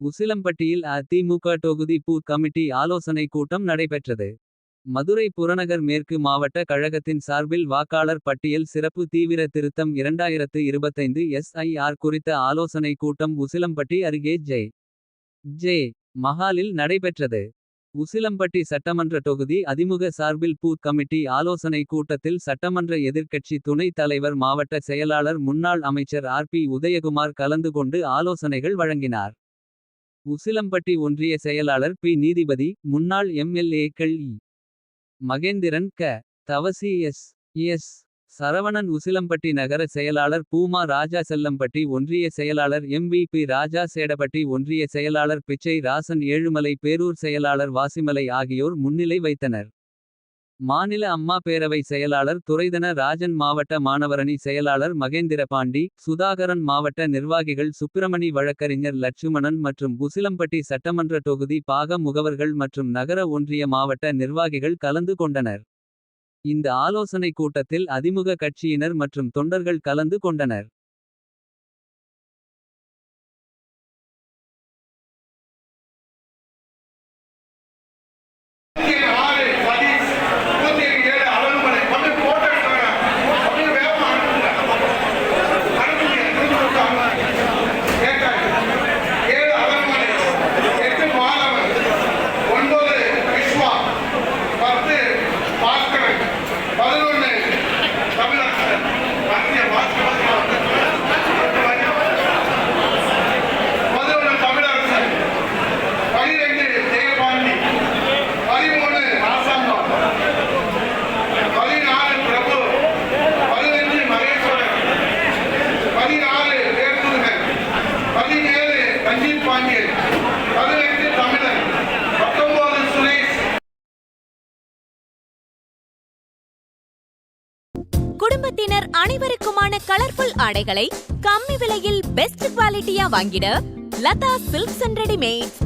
உசிலம்பட்டியில் அதிமுக தொகுதி booth committee ஆலோசனை கூட்டம் நடைபெற்றது. மதுரை புறநகர் மேற்கு மாவட்ட கழகத்தின் சார்பில் வாக்காளர் பட்டியல் சிறப்பு தீவிர திருத்தம் 2025 SIR குறித்த ஆலோசனை கூட்டம் உசிலம்பட்டி அருகே ஜே. மஹாலில் நடைபெற்றது. உசிலம்பட்டி சட்டமன்ற தொகுதி அதிமுக சார்பில் பூத் கமிட்டி ஆலோசனை கூட்டத்தில் சட்டமன்ற எதிர்க்கட்சி துணைத் தலைவர் மாவட்ட செயலாளர் முன்னாள் அமைச்சர் RP உதயகுமார் கலந்து கொண்டு ஆலோசனைகள் வழங்கினார். உசிலம்பட்டி ஒன்றிய செயலாளர் P நீதிபதி, முன்னாள் MLA-க்கள் மகேந்திரன், தவசி, சரவணன், உசிலம்பட்டி நகர செயலாளர் பூமா ராஜா, செல்லம்பட்டி ஒன்றிய செயலாளர் MVP ராஜா, சேடபட்டி ஒன்றிய செயலாளர் பிச்சை ராசன், ஏழுமலை பேரூர் செயலாளர் வாசிமலை ஆகியோர் முன்னிலை வைத்தனர். மாநில அம்மா பேரவை செயலாளர் துரைதன ராஜன், மாவட்ட மாணவரணி செயலாளர் மகேந்திர பாண்டி, சுதாகரன், மாவட்ட நிர்வாகிகள் சுப்பிரமணி, வழக்கறிஞர் லட்சுமணன் மற்றும் உசிலம்பட்டி சட்டமன்ற தொகுதி பாக முகவர்கள் மற்றும் நகர ஒன்றிய மாவட்ட நிர்வாகிகள் கலந்து கொண்டனர். இந்த ஆலோசனை கூட்டத்தில் அதிமுக கட்சியினர் மற்றும் தொண்டர்கள் கலந்து கொண்டனர். குடும்பத்தினர் அனைவருக்குமான கலர்ஃபுல் ஆடைகளை கம்மி விலையில் பெஸ்ட் குவாலிட்டியா வாங்கிட லதா சில்க்ஸ் அண்ட் ரெடிமேட்ஸ்.